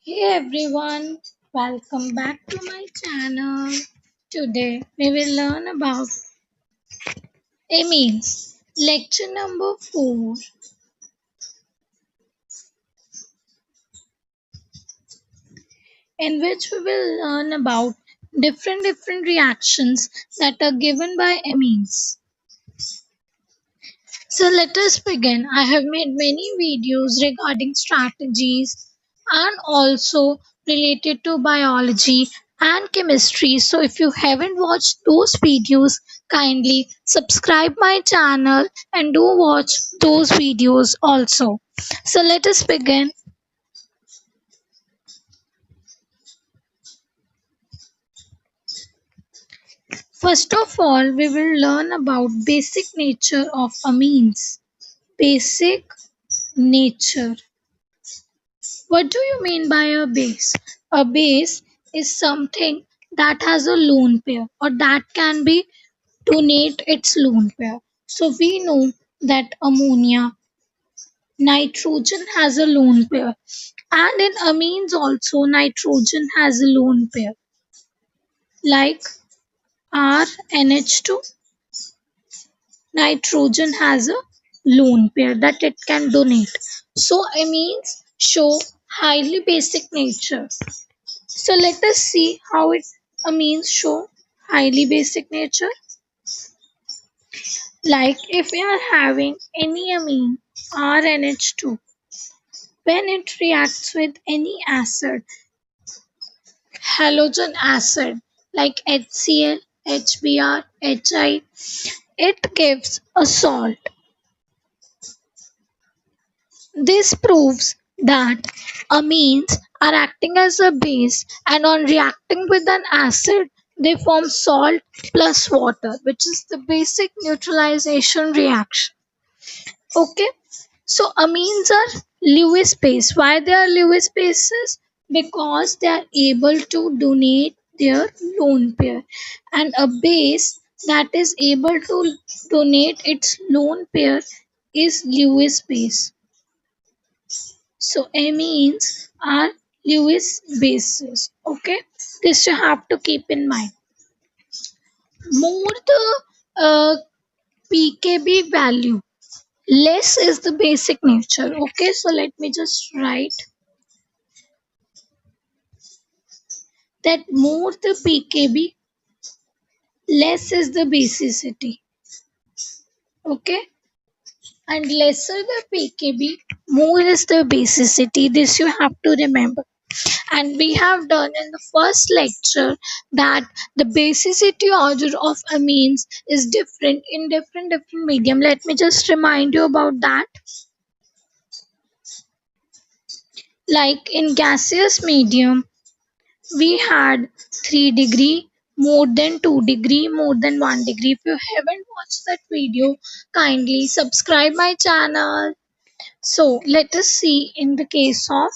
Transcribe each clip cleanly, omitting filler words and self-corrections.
Hey everyone, welcome back to my channel. Today we will learn about amines, lecture number 4, in which we will learn about different reactions that are given by amines. So let us begin. I have made many videos regarding strategies and also related to biology and chemistry. So if you haven't watched those videos, kindly subscribe my channel and do watch those videos also. So let us begin. First of all, we will learn about basic nature of amines. Basic nature. What do you mean by a base? A base is something that has a lone pair or that can be donate its lone pair. So we know that ammonia, nitrogen has a lone pair, and in amines also nitrogen has a lone pair. Like RNH2, nitrogen has a lone pair that it can donate. So amines show highly basic nature. So let us see how it amines show highly basic nature. Like if we are having any amine RNH2, when it reacts with any acid, halogen acid like HCl, HBr, HI, it gives a salt. This proves that amines are acting as a base and on reacting with an acid they form salt plus water, which is the basic neutralization reaction. Okay, so amines are Lewis base. Why they are Lewis bases? Because they are able to donate their lone pair, and a base that is able to donate its lone pair is Lewis base. So amines are Lewis bases. Okay, this you have to keep in mind. More the pKb value, less is the basic nature. Okay, so let me just write that more the pKb, less is the basicity. Okay, and lesser the pKb, more is the basicity. This you have to remember. And we have done in the first lecture that the basicity order of amines is different in different medium. Let me just remind you about that. Like in gaseous medium, we had 3 degree, more than 2 degree, more than 1 degree. If you haven't watched that video, kindly subscribe my channel. So let us see in the case of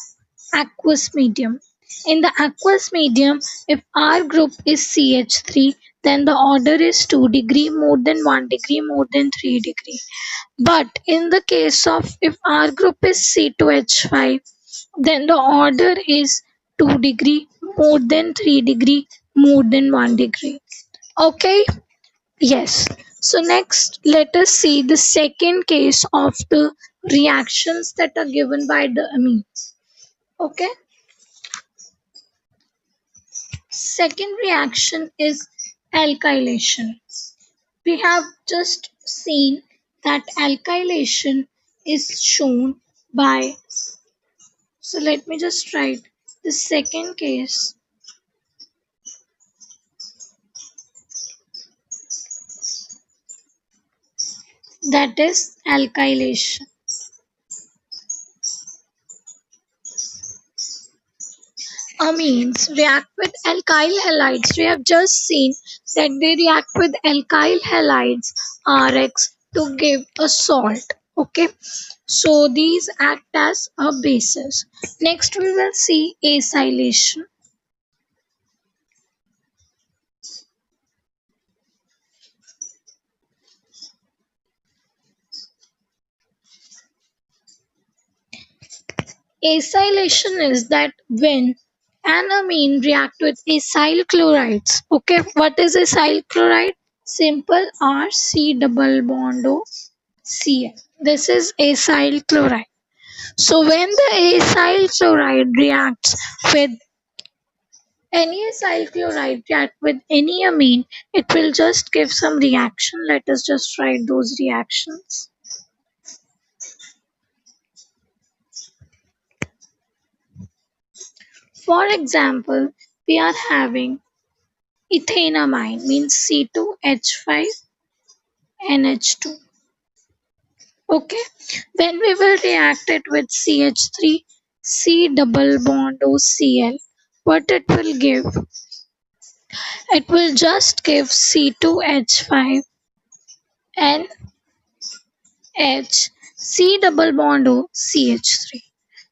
aqueous medium. In the aqueous medium, if R group is CH3, then the order is 2 degree, more than 1 degree, more than 3 degree. But in the case of if R group is C2H5, then the order is 2 degree, more than 3 degree, more than 1 degree. Okay? Yes. So next, let us see the second case of the reactions that are given by the amines. Okay? Second reaction is alkylation. We have just seen that alkylation is shown by, so let me just write the second case, that is alkylation. Amines react with alkyl halides. We have just seen that they react with alkyl halides Rx to give a salt. Okay, so these act as a basis. Next we will see acylation. Acylation is that when an amine react with acyl chlorides. Okay, what is acyl chloride? Simple R C double bond O Cl. This is acyl chloride. So when the acyl chloride reacts with any acyl chloride react with any amine, it will just give some reaction. Let us just write those reactions. For example, we are having ethanamine means C2H5NH2. Okay, then we will react it with CH3 C double bond OCl. What it will give? It will just give C2H5 and H C double bond O CH3.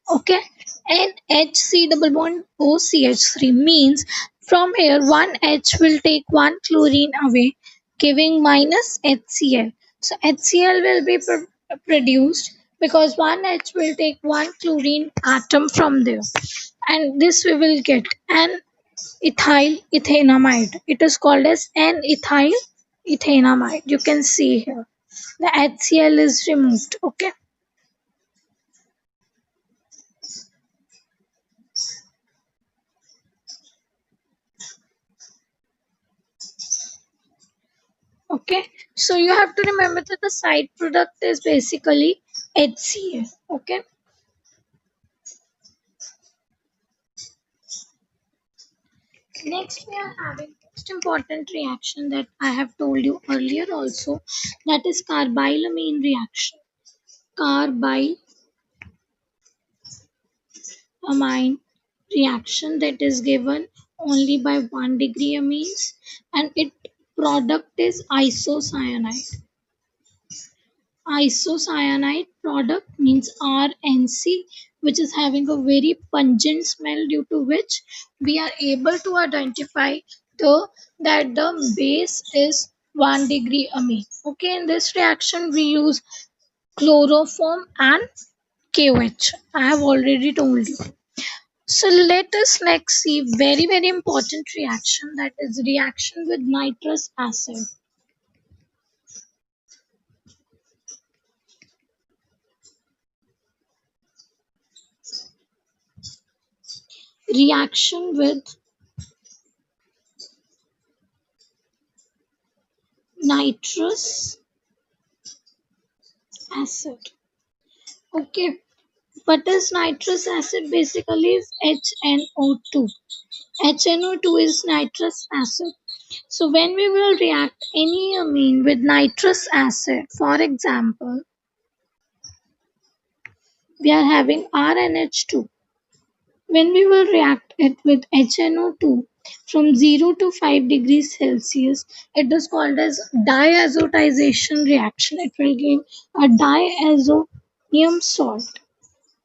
Okay, and HC double bond OCH3 means from here one H will take one chlorine away, giving minus HCl. So HCl will be produced because one H will take one chlorine atom from there, and this we will get an ethyl ethanamide. It is called as an ethyl ethanamide. You can see here the HCl is removed. Okay. Okay, so you have to remember that the side product is basically HCl. Okay, next we are having most important reaction that I have told you earlier also, that is carbylamine reaction. Carbylamine reaction that is given only by 1 degree amines, and its product is isocyanide. Isocyanide product means RNC, which is having a very pungent smell, due to which we are able to identify that the base is 1 degree amine. Okay, in this reaction we use chloroform and KOH. I have already told you. So let us next see very important reaction, that is reaction with nitrous acid. Reaction with nitrous acid. Okay, what is nitrous acid? Basically is HNO2. HNO2 is nitrous acid. So when we will react any amine with nitrous acid, for example, we are having RNH2. When we will react it with HNO2 from 0 to 5 degrees Celsius, it is called as diazotization reaction. It will give a diazonium salt.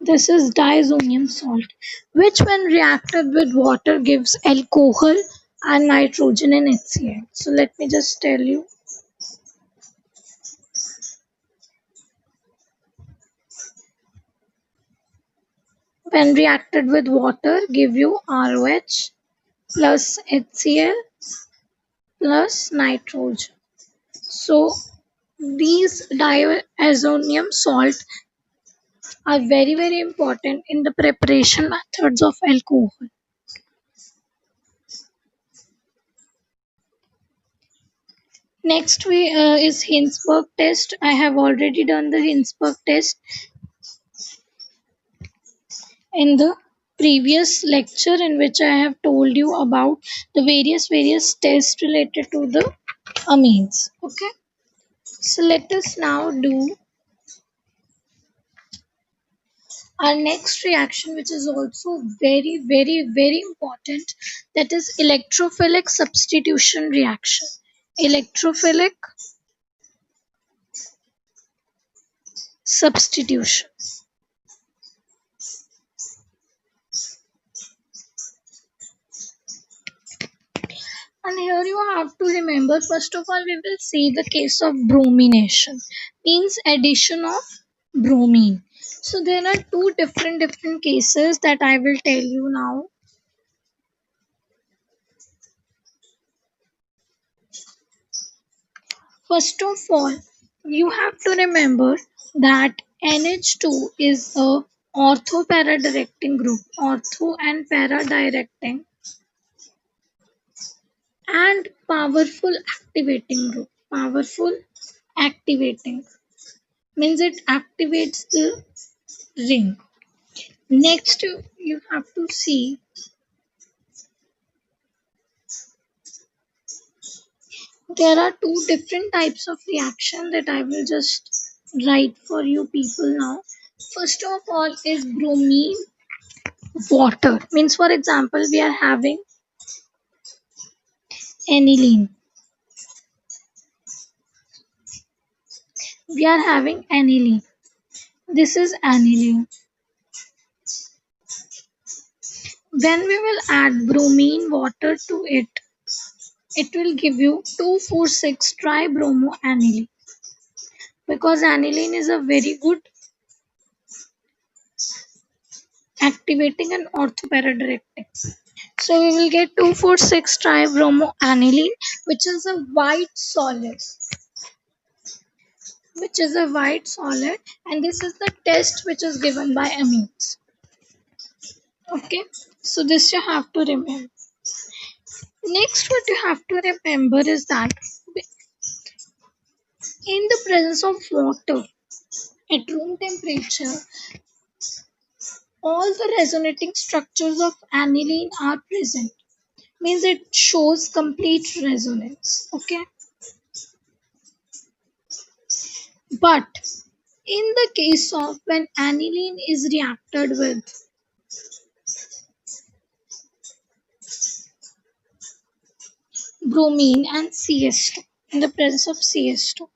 This is diazonium salt, which when reacted with water gives alcohol and nitrogen in HCl. So let me just tell you. When reacted with water, give you ROH plus HCl plus nitrogen. So these diazonium salt are very important in the preparation methods of alcohol. Next we is Hingsberg test. I have already done the Hingsberg test in the previous lecture, in which I have told you about the various tests related to the amines. Okay, so let us now do our next reaction, which is also very important, that is electrophilic substitution reaction. Electrophilic substitution. And here you have to remember, first of all, we will see the case of bromination, means addition of bromine. So there are two different cases that I will tell you now. First of all, you have to remember that NH2 is a ortho para directing group, ortho and para directing, and powerful activating group. Powerful activating means it activates the ring. Next, you have to see there are two different types of reaction that I will just write for you people now. First of all is bromine water. Means for example we are having aniline. We are having aniline. This is aniline. When we will add bromine water to it, it will give you 2,4,6 tribromoaniline because aniline is a very good activating and orthoparadirecting. So we will get 2,4,6 tribromoaniline, which is a white solid, and this is the test which is given by amines. Okay, so this you have to remember. Next, what you have to remember is that in the presence of water at room temperature, all the resonating structures of aniline are present. Means it shows complete resonance. Okay, but in the case of when aniline is reacted with bromine and CS2, in the presence of CS2,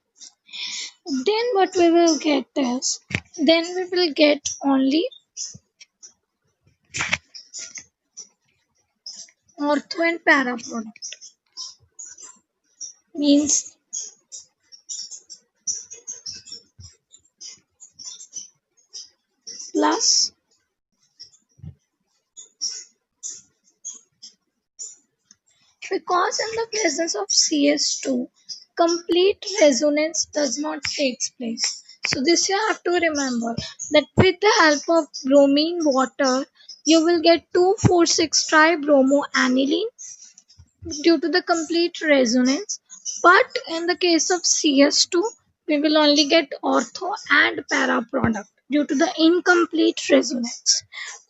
then what we will get is, then we will get only ortho and para product. Means plus because in the presence of CS2, complete resonance does not take place. So this you have to remember that with the help of bromine water, you will get 2,4,6 tribromoaniline due to the complete resonance. But in the case of CS2, we will only get ortho and para product due to the incomplete resonance.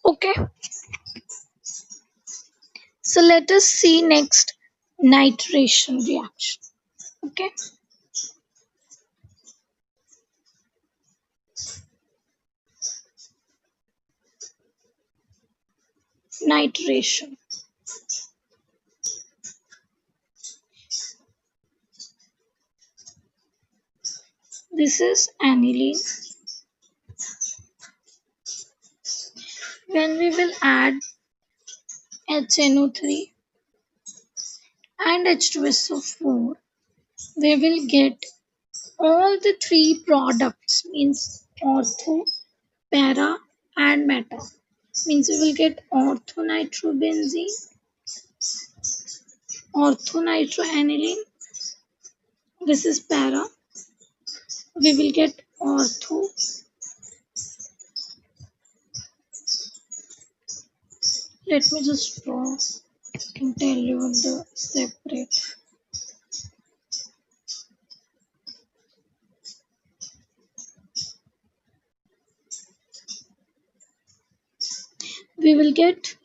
Okay. So let us see next nitration reaction. Okay. Nitration. This is aniline. When we will add HNO3 and H2SO4, we will get all the three products, means ortho, para and meta. Means we will get orthonitrobenzene, orthonitroaniline. This is para. We will get ortho. Let me just draw and tell you the separate. We will get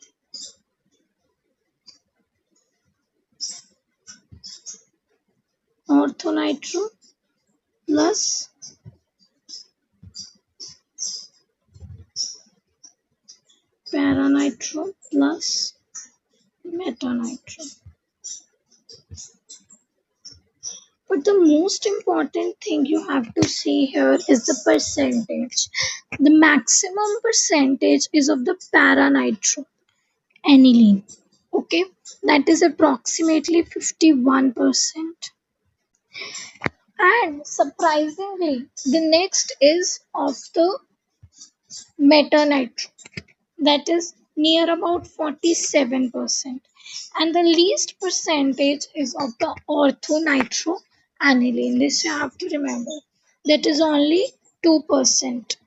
orthonitro plus paranitro plus metanitro. But the most important thing you have to see here is the percentage. The maximum percentage is of the paranitro aniline. Okay, that is approximately 51%. And surprisingly, the next is of the metanitro, that is near about 47%, and the least percentage is of the orthonitroaniline. This you have to remember, that is only 2%.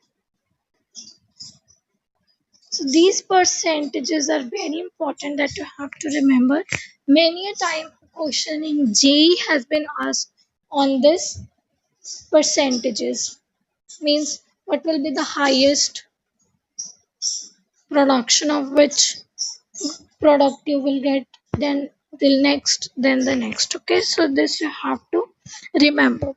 So these percentages are very important that you have to remember. Many a time question in JEE has been asked on this percentages, means what will be the highest production of which product you will get, then the next, then the next. Okay, so this you have to remember.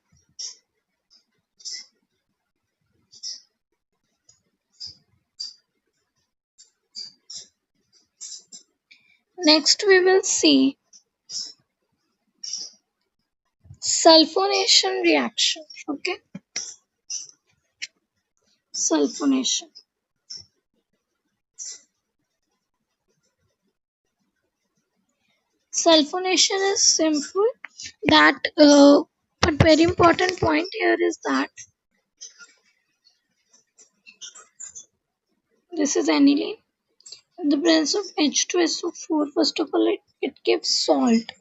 Next we will see sulfonation reaction. Okay, sulfonation. Sulfonation is simple, that but very important point here is that this is aniline. In the presence of H2SO4, first of all, it gives salt.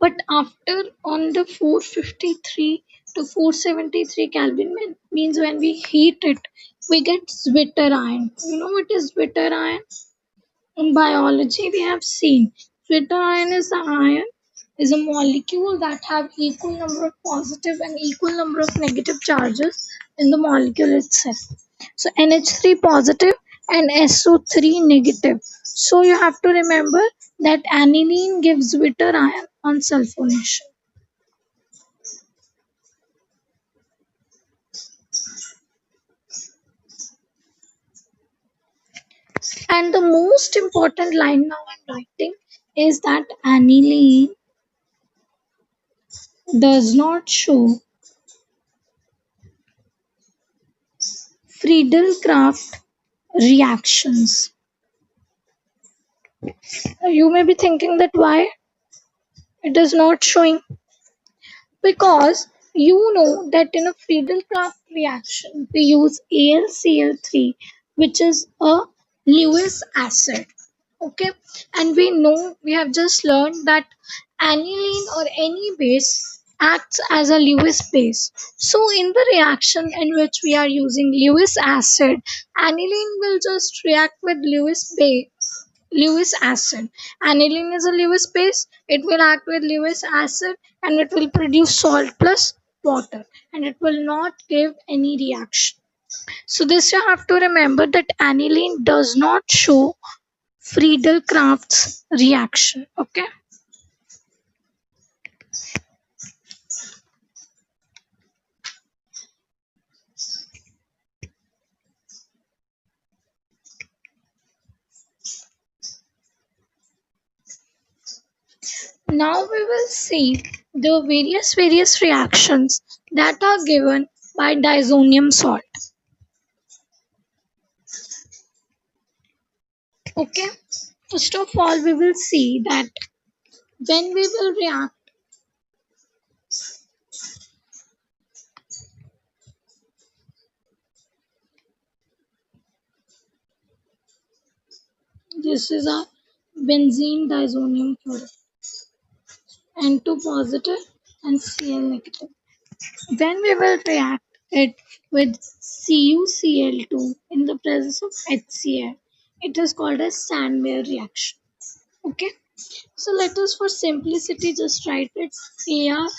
But after on the 453 to 473 Kelvin, means when we heat it, we get zwitterion. You know what is zwitterion? In biology, we have seen zwitterion is the ion, is a molecule that have equal number of positive and equal number of negative charges in the molecule itself. So NH3 positive and SO3 negative. So you have to remember that aniline gives zwitterion on sulfonation. And the most important line now I'm writing is that aniline does not show Friedel-Crafts reactions. You may be thinking that why it is not showing, because you know that in a Friedel-Crafts reaction we use AlCl3, which is a Lewis acid. Okay, and we know, we have just learned that aniline or any base acts as a Lewis base. So in the reaction in which we are using Lewis acid, aniline will just react with Lewis acid. Aniline is a Lewis base, it will act with Lewis acid and it will produce salt plus water, and it will not give any reaction. So this you have to remember, that aniline does not show Friedel-Crafts reaction. Okay. Now we will see the various reactions that are given by diazonium salt. Okay. First of all, we will see that when we will react this is a benzene diazonium chloride, N2 positive and Cl negative. When we will react it with CuCl2 in the presence of HCl, it is called a Sandmeyer reaction. Okay, so let us for simplicity just write it Ar,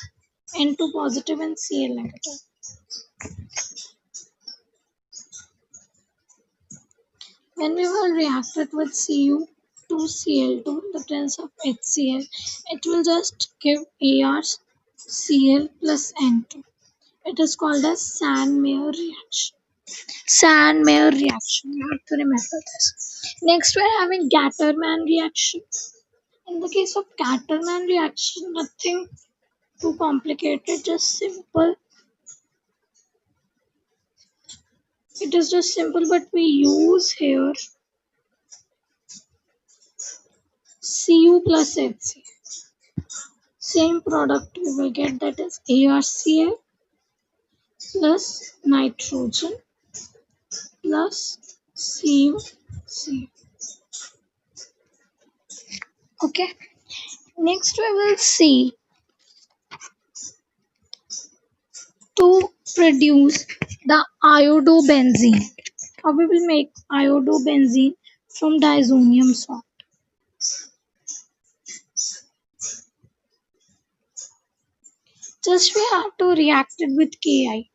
N2 positive and Cl negative. When we will react it with Cu2Cl2 in the presence of HCl, it will just give ArCl plus N2. It is called as Sandmeyer reaction. Sandmeyer reaction, you have to remember this. Next we are having Gattermann reaction. In the case of Gattermann reaction, nothing too complicated, just simple. It is just simple, but we use here Cu plus Hc. Same product we will get, that is ArCl plus nitrogen plus CuC. Okay. Next we will see to produce the iodobenzene. How we will make iodobenzene from diazonium salt. Just we have to react it with Ki.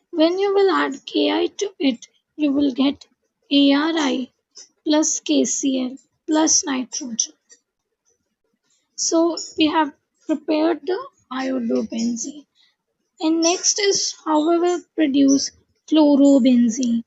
When you will add Ki to it, you will get Ari plus KCl plus nitrogen. So we have prepared the iodobenzene. And next is how we will produce chlorobenzene.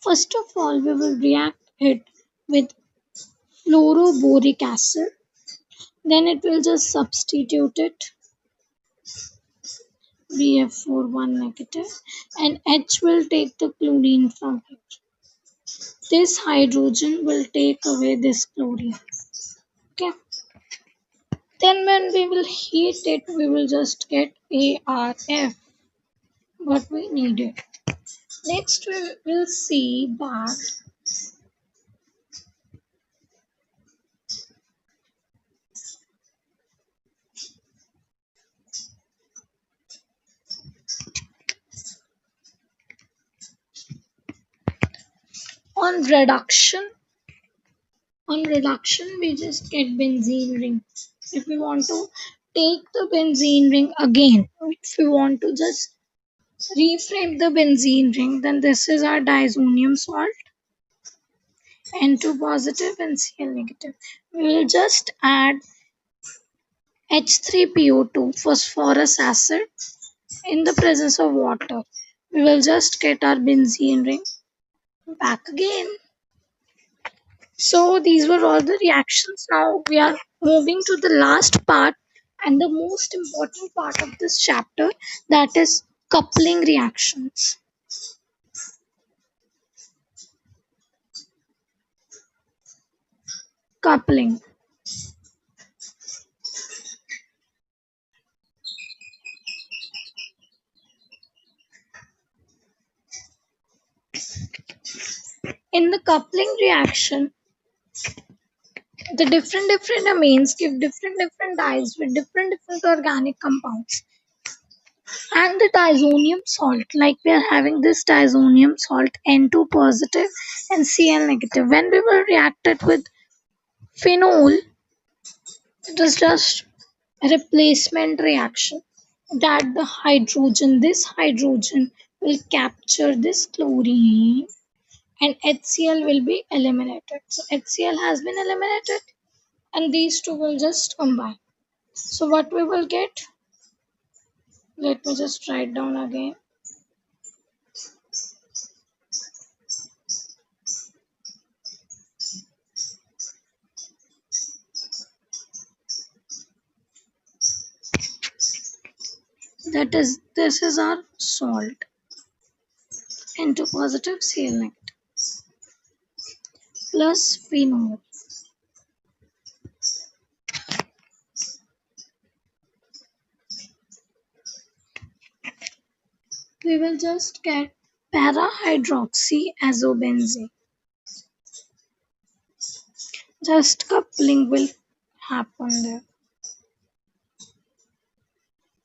First of all, we will react it with fluoroboric acid. Then it will just substitute it BF4 1 negative and H will take the chlorine from it. This hydrogen will take away this chlorine. Okay. Then when we will heat it, we will just get ARF, what we needed. Next we will see that on reduction, we just get benzene ring. If we want to take the benzene ring again, if we want to just reframe the benzene ring, then this is our diazonium salt, N2 positive and Cl negative. We will just add H3PO2 phosphorus acid in the presence of water. We will just get our benzene ring back again. So these were all the reactions. Now we are moving to the last part and the most important part of this chapter, that is coupling reactions. Coupling. In the coupling reaction, the different amines give different dyes with different organic compounds. And the diazonium salt, like we are having this diazonium salt N2 positive and Cl negative. When we will react it with phenol, it is just a replacement reaction, that this hydrogen will capture this chlorine and HCl will be eliminated. So HCl has been eliminated and these two will just combine. So what we will get? Let me just write down again. That is, this is our salt, N2 positive, Cl negative, plus phenol. We will just get para-hydroxyazobenzene. Just coupling will happen there.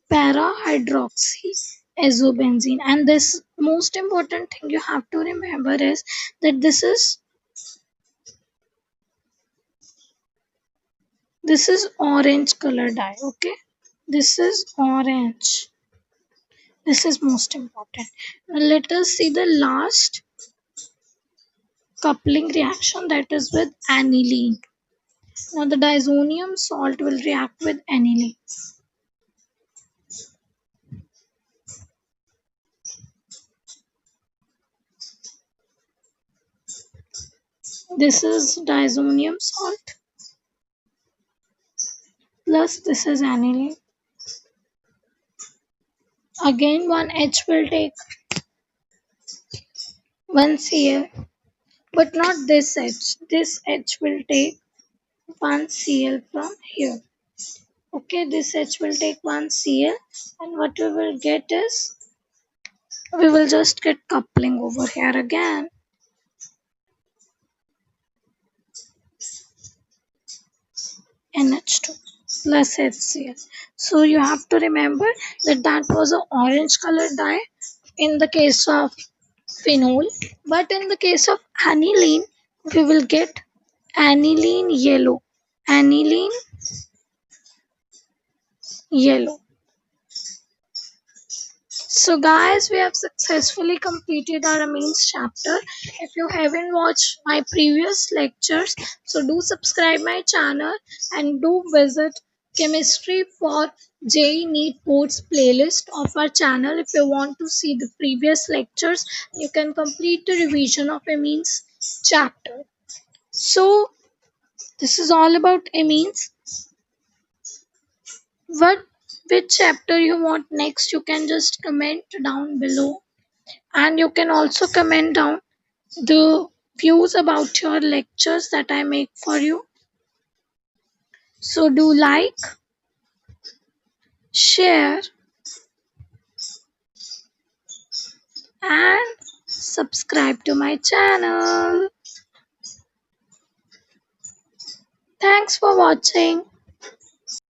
Para-hydroxyazobenzene. And this most important thing you have to remember is that this is orange color dye. Okay, this is orange. This is most important. Now let us see the last coupling reaction, that is with aniline. Now the diazonium salt will react with aniline. This is diazonium salt plus this is aniline. Again one H will take one Cl but not this edge. This edge will take 1 Cl from here. Okay, this edge will take 1 Cl, and what we will get is, we will just get coupling over here again. NH2 plus HCl. So you have to remember that that was an orange color dye in the case of phenol, but in the case of aniline, we will get aniline yellow. Aniline yellow. So guys, we have successfully completed our amines chapter. If you haven't watched my previous lectures, so do subscribe my channel and do visit chemistry for JEE NEET Boards playlist of our channel. If you want to see the previous lectures, you can complete the revision of amines chapter. So this is all about amines. What which chapter you want next, you can just comment down below, and you can also comment down the views about your lectures that I make for you. So do like, share, and subscribe to my channel. Thanks for watching.